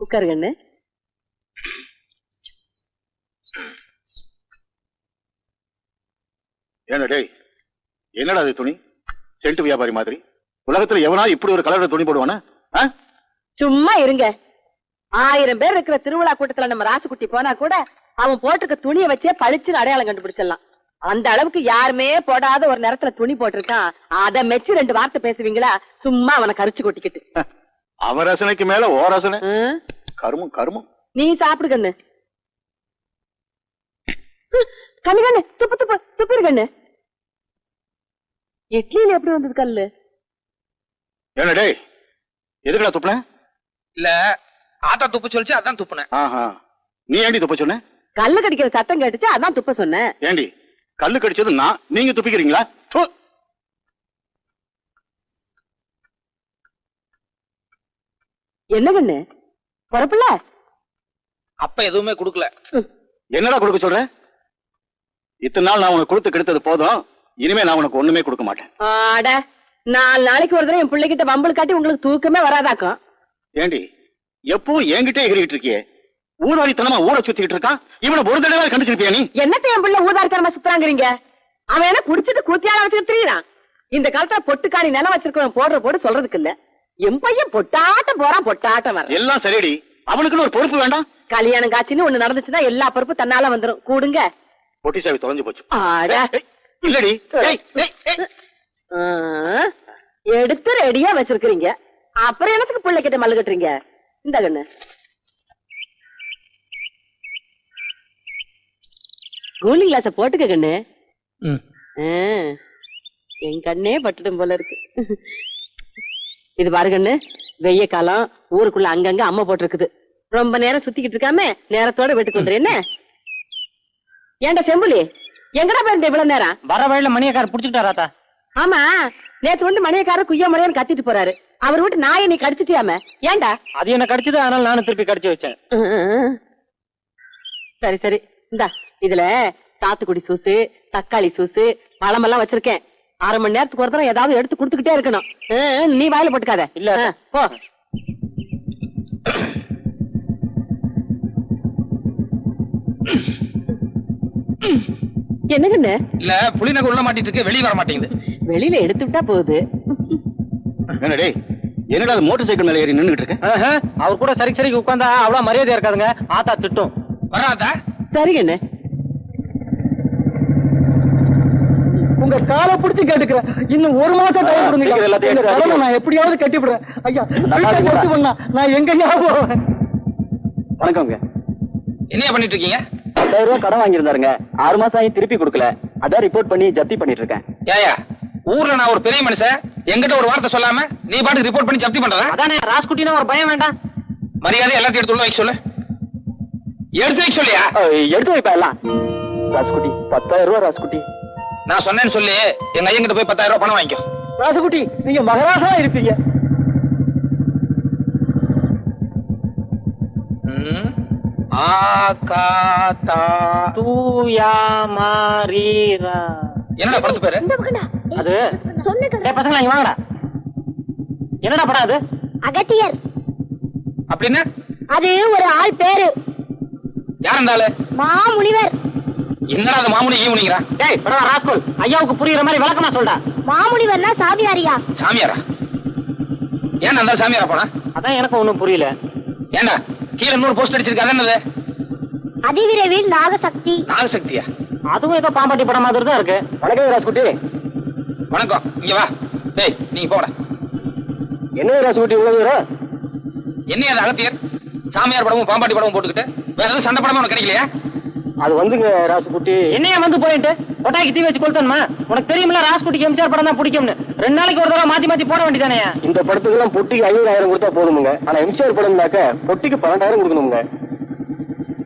உட்காருங்க. என்னடா அது துணி? சென்ட் வியாபாரி மாதிரி உலகத்துல எவனா இப்படி ஒரு கலர்ல துணி போடுவானா? சும்மா இருங்க. 1000 பேர் இருக்கிற திருவிழா கூட்டத்துல நம்ம ராசுக்குட்டி போனா கூட அவன் போட்டிருக்க துணியை வச்சே பளிச்சுன்னு அடையாளம் கண்டுபிடிச்சிடலாம். அந்த அளவுக்கு யாருமே போடாத ஒரு நேரத்துல துணி போட்டிருக்கான். அத மெச்சு 2 வார்த்தை பேசுவீங்களா? சும்மா அவனை கரிச்சு கொட்டிக்கிட்டு. அவன் ரசனைக்கு மேல ஓ ரசனை. கருமம் கருமம். நீ சாப்பிடு கண்ணு. கண்ணு கண்ணு துப்பு துப்பு துப்பிரு கண்ணு. இட்லியில எப்படி வந்தது கல்லு? என்னடே எதுக்குடா துப்புன? இல்ல ஆத்தா துப்பு சொல்லிச்சு அதான் துப்புனேன். நீ ஏண்டி துப்ப சொன்ன? கல்லு கடிக்கிற சத்தம் கேட்டுச்சு அதான் துப்ப சொன்னேன். ஏண்டி கல்லு கடிச்சது நான், நீங்க துப்பிக்கிறீங்களா? என்ன கண்ணு பொறப்புல? அப்ப எதுவுமே குடுக்கல. என்னடா கொடுக்க சொல்ற? இத்தனை நாள் நான் உனக்கு கொடுத்து கெடுத்தது போதும். இனிமே நான் உனக்கு ஒண்ணுமே கொடுக்க மாட்டேன். ஆட 4 நாளைக்கு ஒரு தடவை என் பிள்ளைகிட்ட வம்பல் காட்டி உங்களுக்கு தூக்கமே வராதாக்கும். ஏண்டி எப்பவும் என்கிட்ட எகிரிக்கிட்டு இருக்கியே? ஊதாரித்தனமா ஊரை சுத்திக்கிட்டு இருக்கான். இவனை ஒரு தடவை கண்டிச்சிருப்பியா நீ? என்னத்த என் பிள்ளை ஊதாரித்தனமா சுத்துறாங்கிறீங்க? அவன் என்ன குடிச்சிட்டு கூத்தியால வச்சுட்டு திரியிறான். இந்த காலத்துல பொட்டுக்காணி நிலம் வச்சிருக்கவன் போடுற போடு சொல்றதுக்கு இல்ல. என் பையன் பொட்டாட்டம் போறான், பொட்டாட்டம் வர. எல்லாம் சரிடி, அவனுக்குன்னு ஒரு பொறுப்பு வேண்டாம்? கல்யாணம் காட்சின்னு ஒண்ணு நடந்துச்சுன்னா எல்லா பொறுப்பு தன்னால வந்துரும். கூடுங்க. பொட்டி சாவி தொலைஞ்சு போச்சு. இல்லடி எடுத்து ரெடியா வச்சிருக்கீங்க. அப்புறம் எனக்கு பிள்ளை கிட்ட மல்லு கட்டுறீங்க. இந்த கண்ணு கூலிங் கிளாஸ போட்டுக்க கண்ணு. என் கண்ணே பட்டுடும் போல இருக்கு. இது பாரு கண்ணு, வெய்ய காலம் ஊருக்குள்ள அங்கங்க அம்மா போட்டிருக்குது. ரொம்ப நேரம் சுத்திக்கிட்டு இருக்காம நேரத்தோட வீட்டுக்கு வந்துரு. என்ன ஏன்டா செம்புலி எங்கடா போயிருந்த இவ்வளவு நேரம்? வர வழியில மணியக்காரர் புடிச்சுட்டாராத்தா? ஆமா, நேத்து வந்து மணியக்காரர் குய்யோ மணியான்னு கத்திட்டு போறாரு. அவர் வீட்டு நாயை நீ கடிச்சிட்டியாம? ஏன்டா? அது என்ன கடிச்சது, அதனால நானும் திருப்பி கடிச்சு வச்சேன். சரி சரி, இந்தா இதுல சாத்துக்குடி சூசு, தக்காளி சூசு, பழமெல்லாம் வச்சிருக்கேன். 1/2 மணி நேரத்துக்கு ஒரு தடவை ஏதாவது எடுத்து குடுத்துக்கிட்டே இருக்கணும். நீ வாயில போட்டுக்காத. இல்ல போ. என்னங்கண்ணே? இல்ல புளிநகர் உள்ள மாட்டிட்டு இருக்கு, வெளியே வர மாட்டேங்குது. வெளியில எடுத்து விட்டா போகுது. என்னடே என்னடா மோட்டார் சைக்கிள் மேல ஏறி நின்னுட்டு இருக்க? அவர் கூட சரி சரி உட்கார்ந்தா அவ்வளவு மரியாதையா இருக்காதுங்க. ஆத்தா திட்டும். வராதா? சரிங்கண்ணே. உங்க காலை பிடிச்சு கேட்டுக்கிறேன். இன்னும் 1 மாசம் டைம் கொடுங்க. நான் எப்படியாவது கட்டிவிடுறேன். ஐயா நான் எங்கயா போவேன்? வணக்கம்ங்க. என்ன பண்ணிட்டு இருக்கீங்க? 10,000 ரூபாய் கடன் வாங்கியிருந்தாருங்க. 6 மாசம் ஆகி திருப்பி கொடுக்கல. அதான் ரிப்போர்ட் பண்ணி ஜப்தி பண்ணிட்டு இருக்கேன். ஏயா ஊர்ல நான் ஒரு பெரிய மனுஷன், என்கிட்ட ஒரு வார்த்தை சொல்லாம நீ பாட்டு ரிப்போர்ட் பண்ணி ஜப்தி பண்றதா? அதானே ராஸ்குட்டினா ஒரு பயம் வேண்டாம். மரியாதை எல்லாத்தையும் எடுத்து உள்ள வைக்க சொல்லு. எடுத்து வைக்க சொல்லியா? எடுத்து வைப்பா எல்லாம். ராஸ்குட்டி 10,000 ரூபாய். ராஸ்குட்டி நான் சொன்னேன்னு சொல்லி எங்க ஐயங்கிட்ட போய் 10,000 ரூபாய் பணம் வாங்கிக்கோ. ராசுகுட்டி நீங்க மகராசா இருப்பீங்க. என்னடா படத்து பேரு? அது பசங்களா இங்க வாங்கடா. என்னடா படம் அது? அகத்தியர். அப்படின்னா அது ஒரு ஆள் பேரு. யார் அந்த ஆளு? மாமுனிவர். என்னடா அது மாமுனி ஈமுனிங்கறா? டேய் பரவா ராஸ்கோல், ஐயாவுக்கு புரியுற மாதிரி விளக்கமா சொல்டா. மாமுனிவர்னா சாமியாரியா? சாமியாரா? ஏன் அந்த சாமியாரா போனா? அதான் எனக்கு ஒண்ணும் புரியல. ஏண்டா கீழ 100 போஸ்ட் அடிச்சிருக்கு, அது என்னது? அதிவிரைவில் நாகசக்தி. நாகசக்தியா? அதுவும் ஏதோ பாம்பாட்டி படம் மாதிரி தான் இருக்கு. வணக்கம் ராசுகுட்டி. வணக்கம், இங்க வா. டேய் நீங்க போடா. என்ன ராசுகுட்டி இவ்வளவு தூரம்? என்ன அது அகத்தியர் சாமியார் படமும் பாம்பாட்டி படமும் போட்டுக்கிட்டு வேற ஏதாவது சண்டை படமா உனக்கு கிடைக்கலையா? அது வந்துங்க ராசுகுட்டி. என்னையா வந்து போயிட்டு கொட்டாய்க்கு தீ வச்சு கொளுத்தணுமா? உனக்கு தெரியுமில்ல ராசுகுட்டிக்கு எம்ஜிஆர் படம் தான் பிடிக்கும்னு. 2 நாளைக்கு ஒரு தடவை மாத்தி மாத்தி போட வேண்டியதானே? இந்த படத்துக்கு எல்லாம் பொட்டிக்கு 50,000 கொடுத்தா போதுமுங்க. ஆனா எம்ஜிஆர் படம்னாக்க பொட்டிக்கு 12,000 கொடுக்கணுங்க.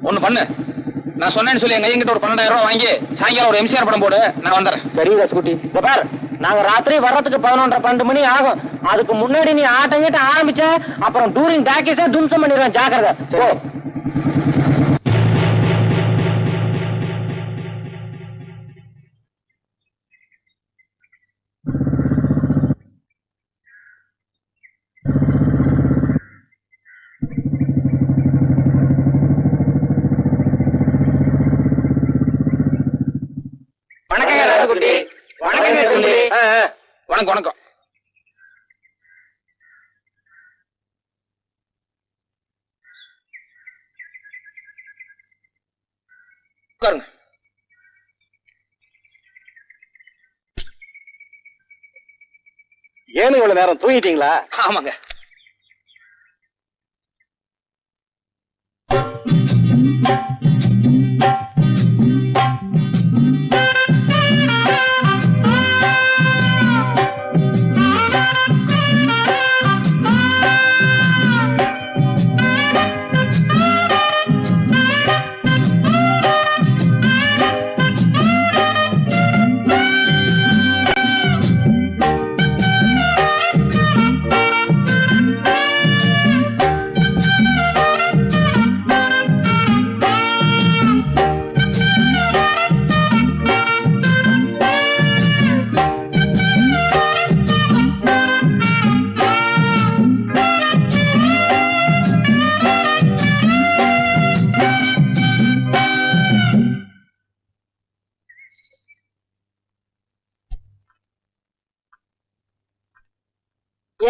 ஒண்ணு பண்ணு, நான் சொன்னேன்னு சொல்லி எங்க ஐயங்கிட்ட ஒரு 12,000 ரூபாய் வாங்கி சாயங்காலம் ஒரு எம்ஜிஆர் படம் போடு, நான் வந்துடுறேன். சரி ராசுகுட்டி. இப்ப பாரு, நாங்க ராத்திரி வர்றதுக்கு 11:30-12 மணி ஆகும். அதுக்கு முன்னாடி நீ ஆட்டம் கிட்ட ஆரம்பிச்ச அப்புறம் டூரிங் டாக்கீஸே தும்சம் பண்ணிடுவேன். ஜாக்கிரதை. போ. வணக்கம் ராசுகுட்டி. வணக்கம் ராசுகுட்டி. வணக்கம் வணக்கம். உட்காருங்க. ஏன்னு இவ்வளவு நேரம் தூங்கிட்டீங்களா? ஆமாங்க.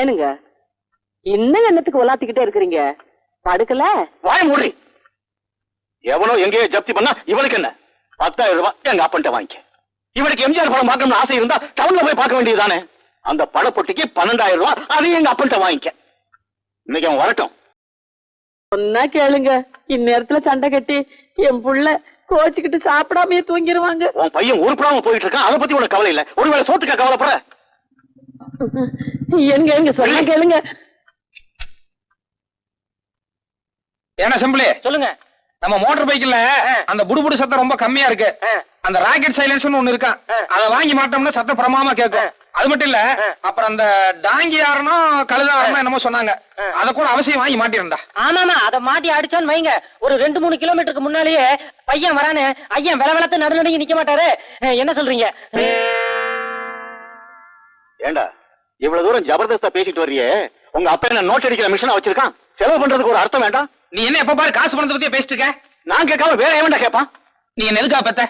ஏனுங்க இன்னும் என்னத்துக்கு உலாத்திக்கிட்டே இருக்கிறீங்க? படுக்கல? வாய மூடி. எவனோ எங்கேயோ ஜப்தி பண்ணா இவனுக்கு என்ன? 10,000 ரூபாய் எங்க அப்பன்ட்ட வாங்கிக்க. இவனுக்கு எம்ஜிஆர் படம் பார்க்கணும்னு ஆசை இருந்தா டவுன்ல போய் பார்க்க வேண்டியதுதானே? அந்த படப்பொட்டிக்கு 12,000 ரூபாய் அதையும் எங்க அப்பன்ட்ட வாங்கிக்க. இன்னைக்கு அவன் வரட்டும். சொன்னா கேளுங்க, இந்நேரத்துல சண்டை கட்டி என் புள்ள கோச்சுக்கிட்டு சாப்பிடாமயே தூங்கிடுவாங்க. உன் பையன் உருப்படாம போயிட்டு இருக்கான், அதை பத்தி உனக்கு கவலை இல்ல. ஒருவேளை சோத்துக்க கவலைப்பட. எங்க சொன்னா கேளுங்க. ஏன்னா சிம்பிளே சொல்லுங்க. நம்ம மோட்டார் பைக்ல அந்த புடுபுடு சத்தம் ரொம்ப கம்மியா இருக்கு. அந்த ராக்கெட் சைலன்ஸ் ஒண்ணு இருக்கான், அதை வாங்கி மாட்டோம்னா சத்தம் பிரமாமா கேட்கும். அது மட்டும் இல்ல, அப்புறம் அந்த டாங்கி யாருனோ கழுதாரனோ என்னமோ சொன்னாங்க, அத கூட அவசியம் வாங்கி மாட்டிருந்தா. ஆமாமா, அத மாட்டி அடிச்சான்னு வைங்க, ஒரு 2-3 கிலோமீட்டருக்கு முன்னாலேயே பையன் வரானு ஐயன் வெளவெளத்து நடுநடுங்கி நிக்க மாட்டாரு. என்ன சொல்றீங்க? ஏண்டா இவ்வளவு தூரம் ஜபர்தஸ்தா பேசிட்டு வர்றியே, உங்க அப்பா என்ன நோட் அடிக்கிற மிஷினா வச்சிருக்கான்? செலவு பண்றதுக்கு ஒரு அர்த்தம் வேண்டாம்? நீ என்ன எப்ப பாரு காசு பணத்தை பத்தியே பேசிட்டு இருக்க? நான் கேட்காம வேற எவன்டா கேட்பான்? நீ என்ன எதுக்கா பெத்த?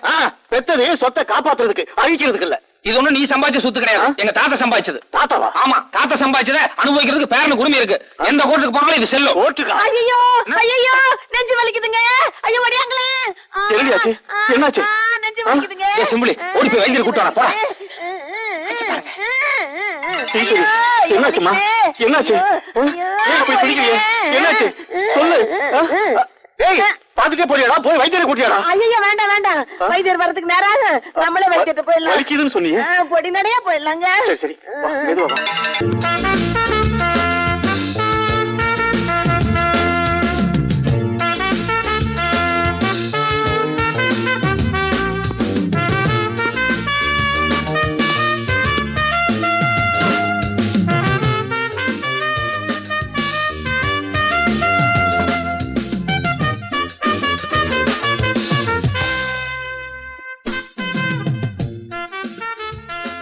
பெத்தது சொத்தை காப்பாத்துறதுக்கு, அழிக்கிறதுக்கு இல்ல. இது ஒண்ணு நீ சம்பாதிச்ச சொத்து கிடையாது, எங்க தாத்தா சம்பாதிச்சது. தாத்தாவா? ஆமா, தாத்தா சம்பாதிச்சத அனுபவிக்கிறதுக்கு பேரனுக்கு உரிமை இருக்கு. எந்த கோர்ட்டுக்கு போனாலும் இது செல்லும். கோர்ட்டுக்கா? ஐயோ ஐயோ, நெஞ்சு வலிக்குதுங்க. ஐயோ ஓடியாங்களே. என்னடியாச்சு? என்னாச்சு? நெஞ்சு வலிக்குதுங்க. ஏ சிம்பிளி, ஓடி போய் வைத்தியரை கூட்டு வர போடா. என்னாச்சுமா? என்னாச்சு? போய் குடிக்கிறீங்க? என்னாச்சு சொல்லு. ஏய் பாத்துட்டே போறியாடா? போய் வைத்தியரை கூட்டியாடா? ஐயோ வேண்டாம் வேண்டாம், வைத்தியர் வரதுக்கு நேரம், நம்மளே வைத்தியர்கிட்ட போயிடலாம். வலிக்குதுன்னு சொன்னீங்க. பொடி நடையா போயிடலாங்க. சரி சரி, மெதுவா வா.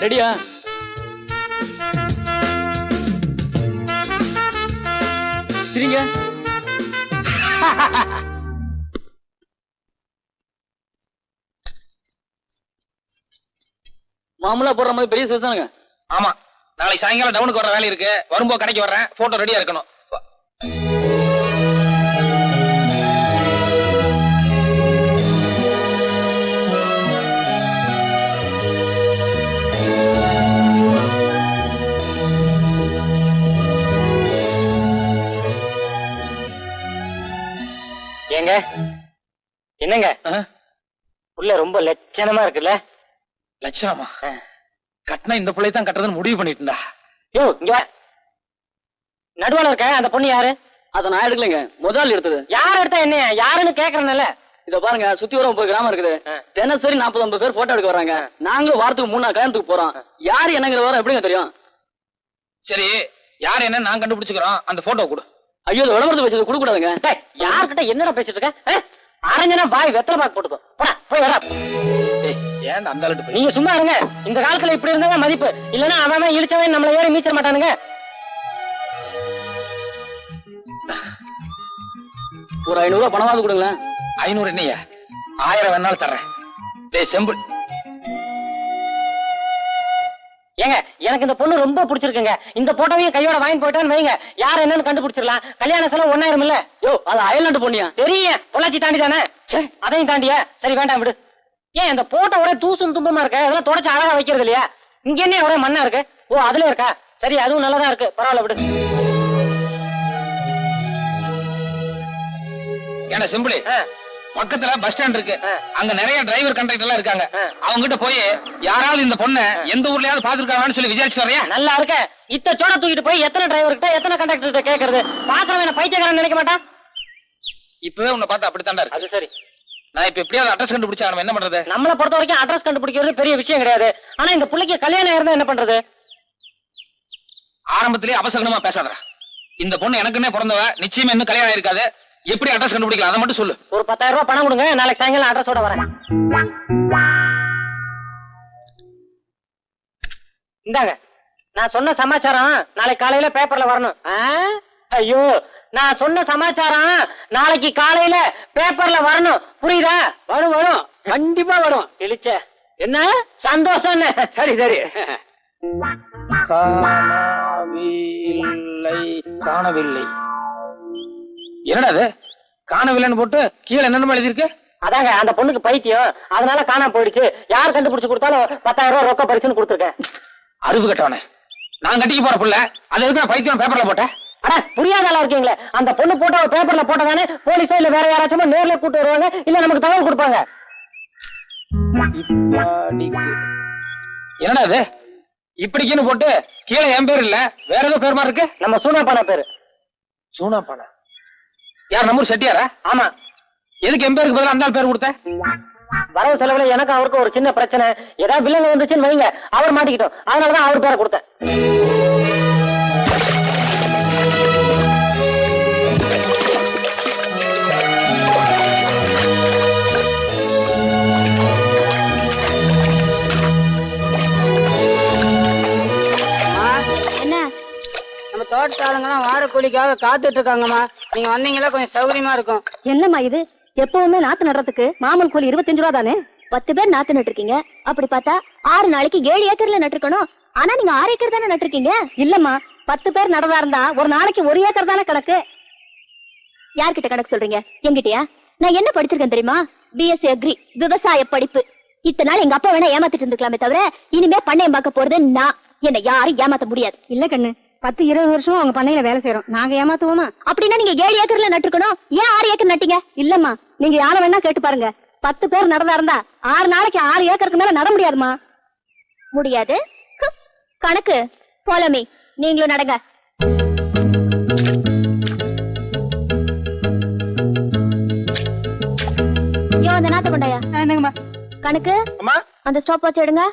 ரெடியா? சரிங்க. மாமூலா போடுற மாதிரி பெரிய சைஸ் தானுங்க. ஆமா, நாளைக்கு சாயங்காலம் டவுனுக்கு வர வேலை இருக்கு. வரும்போது கடைக்கு வர்றேன். போட்டோ ரெடியா இருக்கணும். ஏங்க என்னங்க உள்ள ரொம்ப லட்சணமா இருக்குல்ல? லட்சணமா? கட்டினா இந்த பிள்ளை தான் கட்டுறதுன்னு முடிவு பண்ணிட்டுண்டா. யோ இங்க நடுவால இருக்க அந்த பொண்ணு யாரு? அத நான் எடுக்கலைங்க, முதல் எடுத்தது. யார் எடுத்தா என்ன? யாருன்னு கேக்குறேன்ல. இத பாருங்க, சுத்தி வர 30 கிராமம் இருக்குது. தினசரி 40-50 பேர் போட்டோ எடுக்க வராங்க. நாங்களும் வாரத்துக்கு 3 நாள் கல்யாணத்துக்கு போறோம். யாரு என்னங்கிற வர எப்படிங்க தெரியும்? சரி, யார் என்ன நான் கண்டுபிடிச்சுக்கிறோம். அந்த போட்டோ கொடு. ஐயோ, விளம்பரத்தை வச்சது கொடுக்க கூடாதுங்க. யார்கிட்ட என்னடா பேசிட்டு இருக்க? அரஞ்சனா பாய் வெத்தலை பாக்கு போட்டுக்கோ. போய் வரா. ஏன் அந்த அளவுக்கு நீங்க சும்மா இருங்க. இந்த காலத்துல இப்படி இருந்தா மதிப்பு. இல்லன்னா அவன் இழிச்சவன் நம்மள ஏறி மீச்ச மாட்டானுங்க. ஒரு 500 ரூபாய் பணமாவது கொடுங்களேன். 500 என்னையா? 1000 வேணாலும் தர்றேன். டேய் செம்பு, ஏங்க எனக்கு இந்த பொண்ணு ரொம்ப பிடிச்சிருக்குங்க. இந்த போட்டோவையும் கையோட வாங்கி போயிட்டான்னு வைங்க, யார் என்னன்னு கண்டுபிடிச்சிடலாம். கல்யாண செலவு 1000 இல்ல? யோ, அது அயல்நாட்டு பொண்ணியா? தெரியும், பொள்ளாச்சி தாண்டி தானே. அதையும் தாண்டியா? சரி வேண்டாம் விடு. ஏன் இந்த போட்டோ ஒரே தூசும் தும்பமா இருக்க? அதெல்லாம் தொடச்சு அழகா வைக்கிறது இல்லையா? இங்க என்ன ஒரே மண்ணா இருக்கு? ஓ அதுல இருக்கா? சரி, அதுவும் நல்லதா இருக்கு, பரவாயில்ல விடு. ஏன்னா சிம்பிளி, பக்கத்துல பஸ் ஸ்டாண்ட் இருக்கு. அங்க நிறைய டிரைவர் கண்டக்டர் எல்லாம் இருக்காங்க. அவங்க கிட்ட போய் யாராவது இந்த பொண்ணை எந்த ஊர்லயாவது பாத்துருக்காங்கன்னு சொல்லி விசாரிச்சு வரையா? நல்லா இருக்க. இத்த சோட தூக்கிட்டு போய் எத்தனை டிரைவர் கிட்ட எத்தனை கண்டக்டர் கிட்ட கேக்குறது? பாக்குறவன் பைத்தியக்காரன் நினைக்க மாட்டான். இப்பவே உன்னை பார்த்தா அப்படித்தாண்டா இருக்கு. அது சரி. நான் இப்ப எப்படியாவது அட்ரஸ் கண்டுபிடிச்சா நம்ம என்ன பண்றது? நம்மளை பொறுத்த வரைக்கும் அட்ரஸ் கண்டுபிடிக்கிறது பெரிய விஷயம் கிடையாது. ஆனா இந்த பிள்ளைக்கு கல்யாணம் இருந்தா என்ன பண்றது? ஆரம்பத்திலேயே அபசகனமா பேசாதடா. இந்த பொண்ணு எனக்குன்னே பிறந்தவ, நிச்சயமா இன்னும் கல்யாணம் இருக்காது. எப்படி அட்ரஸ் கண்டுபிடிக்கலாம் அதை மட்டும் சொல்லு. ஒரு 10,000 ரூபாய் பணம் கொடுங்க, நாளைக்கு சாயங்காலம் அட்ரஸோட வரேன். இந்தாங்க, நான் சொன்ன சமாச்சாரம் நாளைக்கு காலையில பேப்பர்ல வரணும். ஐயோ, நான் சொன்ன சமாச்சாரம் நாளைக்கு காலையில பேப்பர்ல வரணும், புரியுதா? வரும் வரும், கண்டிப்பா வரும். இழிச்ச என்ன சந்தோஷம். சரி சரி. காணவில்லை. என்னடா அது? காணவில்லைன்னு போட்டு கீழே என்னென்ன எழுதி இருக்கு? அதாங்க அந்த பொண்ணுக்கு பைத்தியம், அதனால காணாம போயிடுச்சு. யார் கண்டுபிடிச்சு கொடுத்தாலும் 10,000 ரூபாய் ரொக்க பரிசுன்னு கொடுத்துருக்கேன். அறிவு கட்டவனே, நான் கட்டிக்கு போற புள்ள அது எதுக்கு பைத்தியம் பேப்பர்ல போட்டேன்? அட புரியாத ஆளா இருக்கீங்களே. அந்த பொண்ணு போட்டோ பேப்பர்ல போட்டதானே போலீஸோ இல்ல வேற யாராச்சும் நேர்ல கூட்டு வருவாங்க, இல்ல நமக்கு தகவல் கொடுப்பாங்க. என்னடா அது? இப்படிக்குன்னு போட்டு கீழே என் பேர் இல்ல வேற ஏதோ பேர் மாதிரி இருக்கு. நம்ம சூனாப்பானா பேரு. சூனாப்பானா? யார், நம்ம செட்டியாரா? ஆமா. எதுக்கு என் பேருக்கு பதிலா அந்த பேர் கொடுத்த? வரவு செலவுல எனக்கு அவருக்கு ஒரு சின்ன பிரச்சனை, ஏதாவது பில்லுங்க வந்துச்சுன்னு வைங்க, அவர் மாட்டிக்கிட்டோம், அதனாலதான் அவர் பேரை கொடுத்தேன். நம்ம தோட்டத்தாளுங்கெல்லாம் வார கூலிக்காக காத்துட்டு இருக்காங்கம்மா. நீங்க வந்தீங்களா கொஞ்சம் சௌகரியமா இருக்கும். என்னம்மா இது? எப்பவுமே நாத்து நடுறதுக்கு மாமன் கூலி 25 ரூபா தானே? 10 பேர் நாத்து நட்டுருக்கீங்க. அப்படி பார்த்தா 6 நாளைக்கு 7 ஏக்கர்ல நட்டுருக்கணும். ஆனா நீங்க 6 ஏக்கர் தானே நட்டுருக்கீங்க. இல்லம்மா, 10 பேர் நடதா இருந்தா ஒரு நாளைக்கு 1 ஏக்கர் தானே கணக்கு. யார்கிட்ட கணக்கு சொல்றீங்க? என்கிட்டயா? நான் என்ன படிச்சிருக்கேன் தெரியுமா? பிஎஸ்சி அக்ரி, விவசாய படிப்பு. இத்தனை நாள் எங்க அப்பா வேணா ஏமாத்திட்டு இருந்துக்கலாமே தவிர இனிமே பண்ணையம் பார்க்க போறது நான். என்ன யாரும் ஏமாத்த முடியாது. இல்ல கண்ணு, 10-20 வருஷம் அவங்க பண்ணையில வேலை செய்யறோம், நாங்க ஏமாத்துவோமா? அப்படின்னா நீங்க 7 ஏக்கர்ல நட்டுக்கணும், ஏன் 6 ஏக்கர் நட்டீங்க? இல்லம்மா, நீங்க யார வேணா கேட்டு பாருங்க. 10 பேர் நடந்தா இருந்தா 6 நாளைக்கு 6 ஏக்கருக்கு மேல நட முடியாதுமா. முடியாது கணக்கு. போலமி, நீங்களும் நடங்க. யோ, அந்த நாத்த கொண்டாயா. கணக்கு, அந்த ஸ்டாப் வாட்ச் எடுங்க.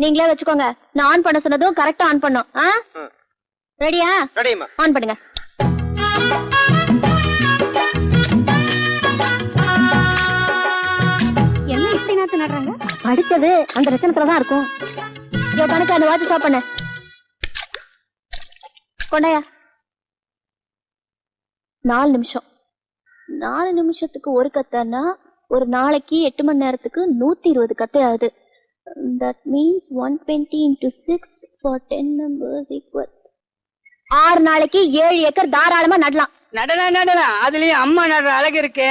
நீங்களே வச்சுக்கோங்க. நான் ஆன் பண்ண சொன்னதும் கரெக்டா ஆன் பண்ணும். ரெடியா? ஆன் பண்ணுங்க. என்ன இப்படி நாத்து ஆடுறாங்க? படிச்சது அந்த லட்சணத்துலதான் இருக்கும். கணக்கு அந்த வாட்ச் ஸ்டாப் பண்ண கொண்டாயா. 4 நிமிஷம். 4 நிமிஷத்துக்கு ஒரு கத்தைன்னா ஒரு நாளைக்கு 8 மணி நேரத்துக்கு 120 கத்தை ஆகுது. That means 120 into 6 for 10 members equal. 6 நாளைக்கு 7 ஏக்கர் தாராளமா நடலாம். நடலாம். அதுலயும் அம்மா நடுற அழகு இருக்கு.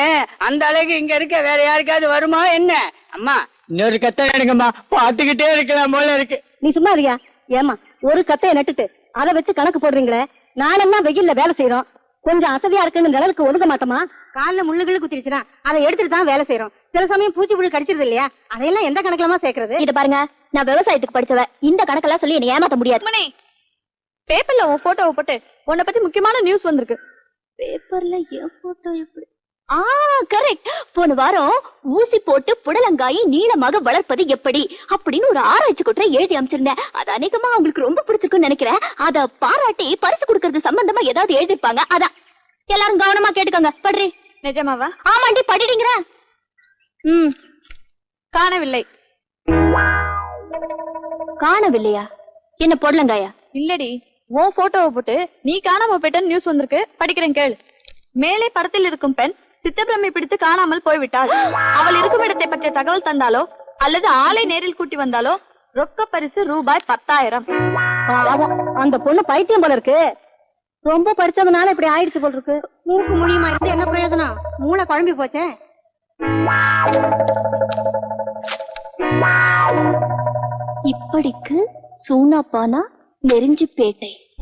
அந்த அழகு இங்க இருக்க வேற யாருக்காவது வருமா என்ன? அம்மா இன்னொரு கத்தை எடுங்கம்மா, பாத்துக்கிட்டே இருக்கலாம் போல இருக்கு. நீ சும்மா இருக்கியா? ஏமா ஒரு கத்தையை நட்டுட்டு அதை வச்சு கணக்கு போடுறீங்களே. நானெல்லாம் வெயில்ல வேலை செய்யறோம். கொஞ்சம் அசதியா இருக்குன்னு நிழலுக்கு ஒதுக்க மாட்டோமா? கால்ல முள்ளுகள் குத்திடுச்சுன்னா அதை எடுத்துட்டு தான் வேலை செய்யறோம். சில சமயம் பூச்சி புழு கடிச்சிருது இல்லையா? அதையெல்லாம் எந்த கணக்குலமா சேர்க்கறது? இத பாருங்க, நான் விவசாயத்துக்கு படிச்சவ. இந்த கணக்கெல்லாம் சொல்லி என்ன ஏமாத்த முடியாது. பேப்பர்ல உன் போட்டோவை போட்டு உன்னை பத்தி முக்கியமான நியூஸ் வந்திருக்கு. பேப்பர்ல என் போட்டோ எப்படி? கரெக்ட். போன வாரம் ஊசி போட்டு புடலங்காயை நீளமாக வளர்ப்பது எப்படி அப்படின்னு ஒரு ஆராய்ச்சி கூட்டரை எழுதி அமைச்சிருந்தேன். அது அநேகமா அவங்களுக்கு ரொம்ப பிடிச்சிருக்குன்னு நினைக்கிறேன். அத பாராட்டி பரிசு கொடுக்கறது சம்பந்தமா ஏதாவது எழுதிருப்பாங்க. அதான் எல்லாரும் கவனமா கேட்டுக்கோங்க. படுறி. நிஜமாவா? ஆமாண்டி, படிடுங்கிற. காணவில்லை. காணவில்லையா? என்ன புடலங்காயா? இல்லடி, உன் போட்டோவை போட்டு நீ காணாம போயிட்டன்னு நியூஸ் வந்திருக்கு. படிக்கிறேன் கேளு. மேலே படத்தில் இருக்கும் பெண் சித்தப்பிரமை பிடித்து காணாமல் போய்விட்டாள். அவள் இருக்கும் இடத்தை பற்றிய தகவல் தந்தாலோ அல்லது ஆளை நேரில் கூட்டி வந்தாலோ ரொக்க பரிசு ரூபாய் 10,000. அந்த பொண்ணு பைத்தியம் போல இருக்கு. ரொம்ப படிச்சதுனால இப்படி ஆயிடுச்சு போல இருக்கு. மூக்கு முடியுமா இருந்து என்ன பிரயோஜனம்? மூளை குழம்பி போச்சே. இப்படிக்கு சூனாப்பானா நெருஞ்சிப்பேட்டை.